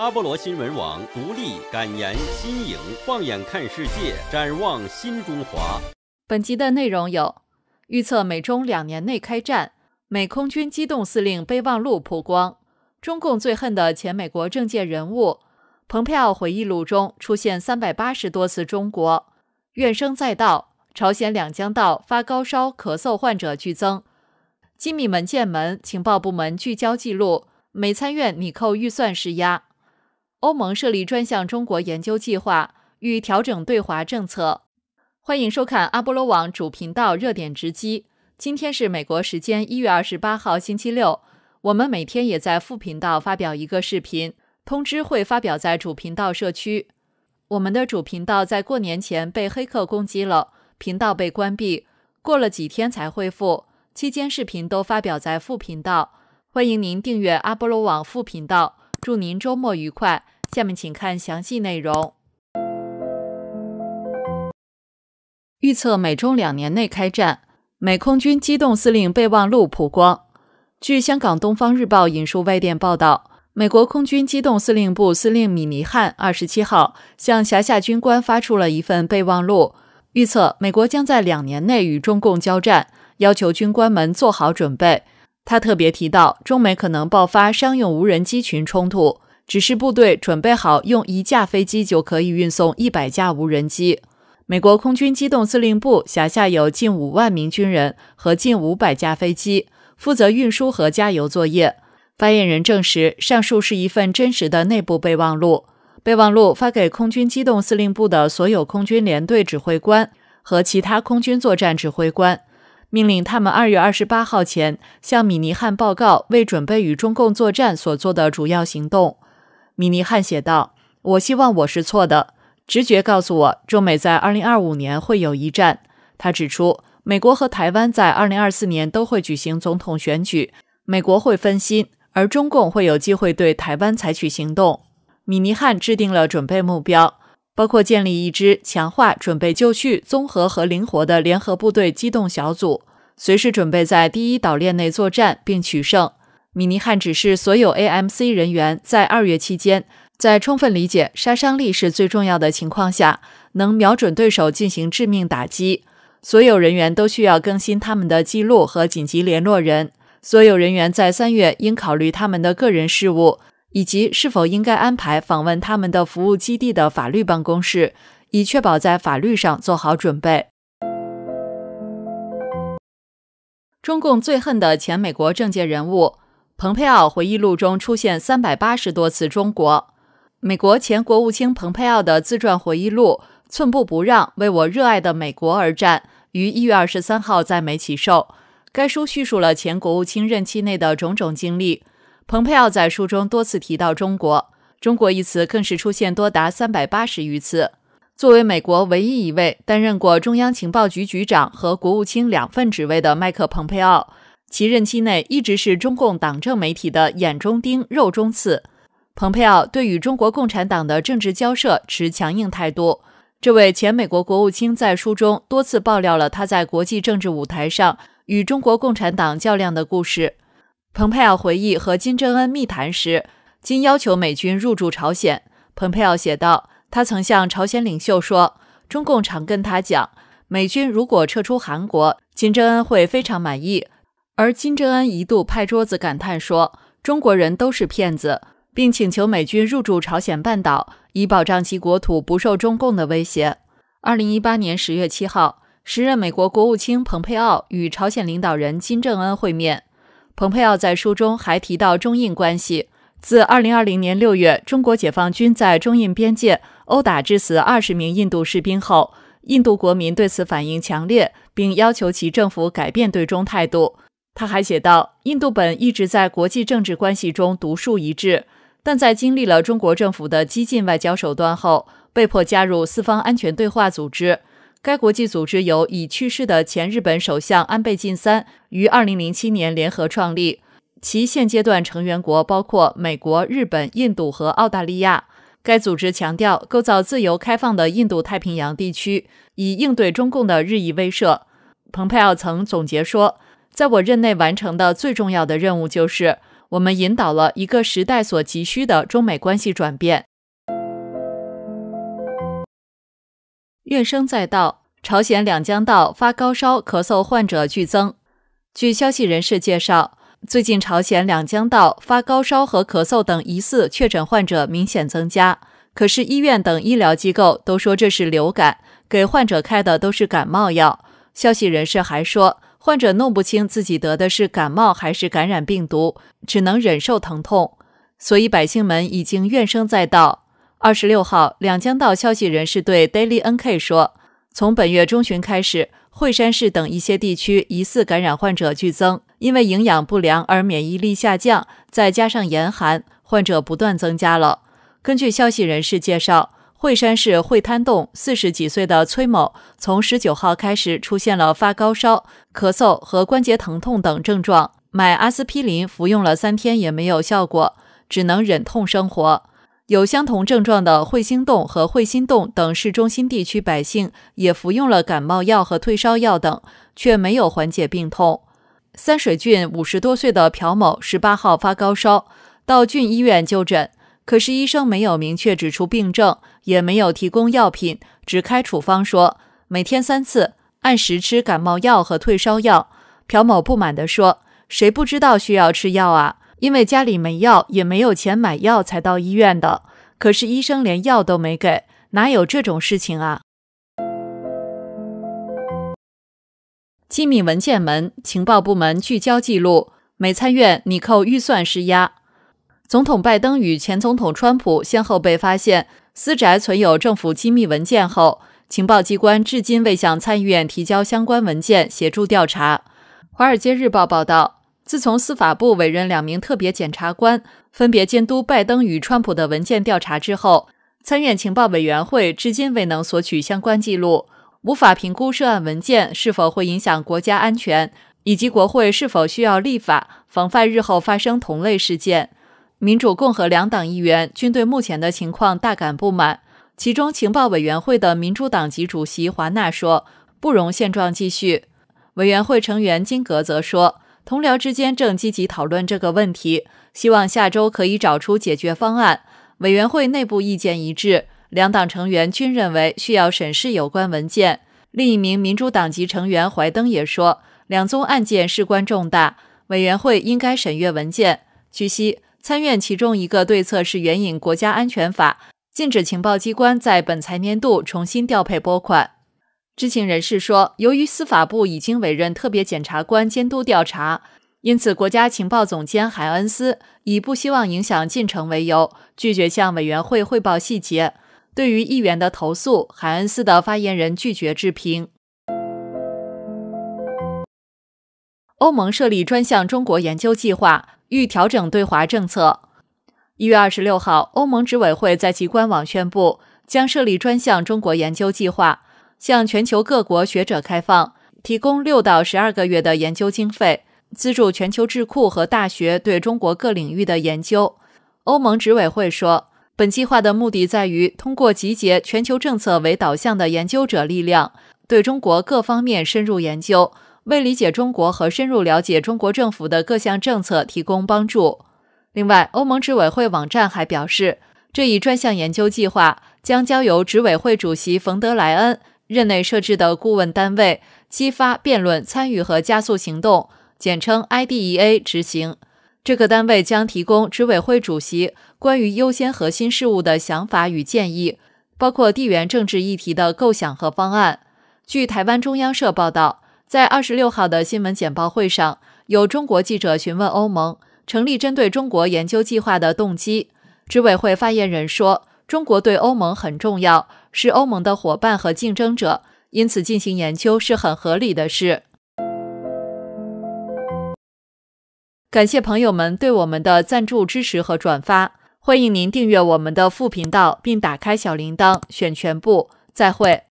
阿波罗新闻网独立、敢言、新颖，放眼看世界，展望新中华。本集的内容有：预测美中2年内开战，美空军机动司令备忘录曝光，中共最恨的前美国政界人物，蓬佩奥回忆录中出现380多次中国，怨声载道，朝鲜两江道发高烧咳嗽患者剧增，机密门剑门情报部门聚焦记录，美参院拟扣预算施压，欧盟设立专项中国研究计划，欲调整对华政策。欢迎收看阿波罗网主频道热点直击。今天是美国时间1月28号星期六，我们每天也在副频道发表一个视频，通知会发表在主频道社区。我们的主频道在过年前被黑客攻击了，频道被关闭，过了几天才恢复，期间视频都发表在副频道。欢迎您订阅阿波罗网副频道，祝您周末愉快。下面请看详细内容。预测美中2年内开战，美空军机动司令备忘录曝光。据香港东方日报引述外电报道，美国空军机动司令部司令米尼汉27号向辖下军官发出了一份备忘录，预测美国将在2年内与中共交战，要求军官们做好准备。他特别提到，中美可能爆发商用无人机群冲突，指示部队准备好用1架飞机就可以运送100架无人机。美国空军机动司令部辖下有近5万名军人和近500架飞机，负责运输和加油作业。发言人证实，上述是一份真实的内部备忘录。备忘录发给空军机动司令部的所有空军联队指挥官和其他空军作战指挥官，命令他们2月28号前向米尼汉报告为准备与中共作战所做的主要行动。米尼汉写道：“我希望我是错的。直觉告诉我，中美在2025年会有一战。”他指出，美国和台湾在2024年都会举行总统选举，美国会分心，而中共会有机会对台湾采取行动。米尼汉制定了准备目标，包括建立一支强化、准备就绪、综合和灵活的联合部队机动小组，随时准备在第一岛链内作战并取胜。米尼汉指示所有 AMC 人员在2月期间，在充分理解杀伤力是最重要的情况下，能瞄准对手进行致命打击。所有人员都需要更新他们的记录和紧急联络人。所有人员在3月应考虑他们的个人事务，以及是否应该安排访问他们的服务基地的法律办公室，以确保在法律上做好准备。中共最恨的前美国政界人物，蓬佩奥回忆录中出现380多次中国。美国前国务卿蓬佩奥的自传回忆录《寸步不让，为我热爱的美国而战》于1月23号在美起售。该书叙述了前国务卿任期内的种种经历。蓬佩奥在书中多次提到中国，中国一词更是出现多达380余次。作为美国唯一一位担任过中央情报局局长和国务卿2份职位的麦克蓬佩奥，其任期内一直是中共党政媒体的眼中钉、肉中刺。蓬佩奥对与中国共产党的政治交涉持强硬态度。这位前美国国务卿在书中多次爆料了他在国际政治舞台上与中国共产党较量的故事。蓬佩奥回忆和金正恩密谈时，金要求美军入驻朝鲜。蓬佩奥写道，他曾向朝鲜领袖说，中共常跟他讲，美军如果撤出韩国，金正恩会非常满意。而金正恩一度拍桌子感叹说，中国人都是骗子，并请求美军入驻朝鲜半岛，以保障其国土不受中共的威胁。2018年10月7号，时任美国国务卿蓬佩奥与朝鲜领导人金正恩会面。蓬佩奥在书中还提到中印关系。自2020年6月，中国解放军在中印边界殴打致死20名印度士兵后，印度国民对此反应强烈，并要求其政府改变对中态度。他还写道，印度本一直在国际政治关系中独树一帜，但在经历了中国政府的激进外交手段后，被迫加入四方安全对话组织。该国际组织由已去世的前日本首相安倍晋三于2007年联合创立，其现阶段成员国包括美国、日本、印度和澳大利亚。该组织强调构造自由开放的印度太平洋地区，以应对中共的日益威慑。蓬佩奥曾总结说，在我任内完成的最重要的任务就是，我们引导了一个时代所急需的中美关系转变。怨声载道，朝鲜两江道发高烧咳嗽患者剧增。据消息人士介绍，最近朝鲜两江道发高烧和咳嗽等疑似确诊患者明显增加，可是医院等医疗机构都说这是流感，给患者开的都是感冒药。消息人士还说，患者弄不清自己得的是感冒还是感染病毒，只能忍受疼痛，所以百姓们已经怨声载道。26号，两江道消息人士对 Daily NK 说，从本月中旬开始，惠山市等一些地区疑似感染患者剧增，因为营养不良而免疫力下降，再加上严寒，患者不断增加了。根据消息人士介绍，惠山市惠滩洞40几岁的崔某，从19号开始出现了发高烧、咳嗽和关节疼痛等症状，买阿司匹林服用了3天也没有效果，只能忍痛生活。有相同症状的惠兴洞和惠新洞等市中心地区百姓也服用了感冒药和退烧药等，却没有缓解病痛。三水郡50多岁的朴某18号发高烧，到郡医院就诊，可是医生没有明确指出病症，也没有提供药品，只开处方说每天3次，按时吃感冒药和退烧药。朴某不满地说，谁不知道需要吃药啊？因为家里没药，也没有钱买药才到医院的，可是医生连药都没给，哪有这种事情啊？机密文件门，情报部门聚焦记录，美参院拟扣预算施压。总统拜登与前总统川普先后被发现私宅存有政府机密文件后，情报机关至今未向参议院提交相关文件协助调查。华尔街日报报道，自从司法部委任2名特别检察官，分别监督拜登与川普的文件调查之后，参院情报委员会至今未能索取相关记录，无法评估涉案文件是否会影响国家安全，以及国会是否需要立法防范日后发生同类事件。民主共和两党议员均对目前的情况大感不满，其中情报委员会的民主党籍主席华纳说，不容现状继续。委员会成员金格则说，同僚之间正积极讨论这个问题，希望下周可以找出解决方案。委员会内部意见一致，两党成员均认为需要审视有关文件。另一名民主党籍成员怀登也说，两宗案件事关重大，委员会应该审阅文件。据悉，参院其中一个对策是援引国家安全法，禁止情报机关在本财年度重新调配拨款。知情人士说，由于司法部已经委任特别检察官监督调查，因此国家情报总监海恩斯以不希望影响进程为由，拒绝向委员会汇报细节。对于议员的投诉，海恩斯的发言人拒绝置评。欧盟设立专项中国研究计划，欲调整对华政策。1月26号，欧盟执委会在其官网宣布，将设立专项中国研究计划，向全球各国学者开放，提供6到12个月的研究经费，资助全球智库和大学对中国各领域的研究。欧盟执委会说，本计划的目的在于通过集结全球政策为导向的研究者力量，对中国各方面深入研究，为理解中国和深入了解中国政府的各项政策提供帮助。另外，欧盟执委会网站还表示，这一专项研究计划将交由执委会主席冯德莱恩任内设置的顾问单位激发辩论参与和加速行动，简称 IDEA 执行。这个单位将提供执委会主席关于优先核心事务的想法与建议，包括地缘政治议题的构想和方案。据台湾中央社报道，在26号的新闻简报会上，有中国记者询问欧盟成立针对中国研究计划的动机。执委会发言人说，中国对欧盟很重要，是欧盟的伙伴和竞争者，因此进行研究是很合理的事。感谢朋友们对我们的赞助支持和转发，欢迎您订阅我们的副频道并打开小铃铛，选全部。再会。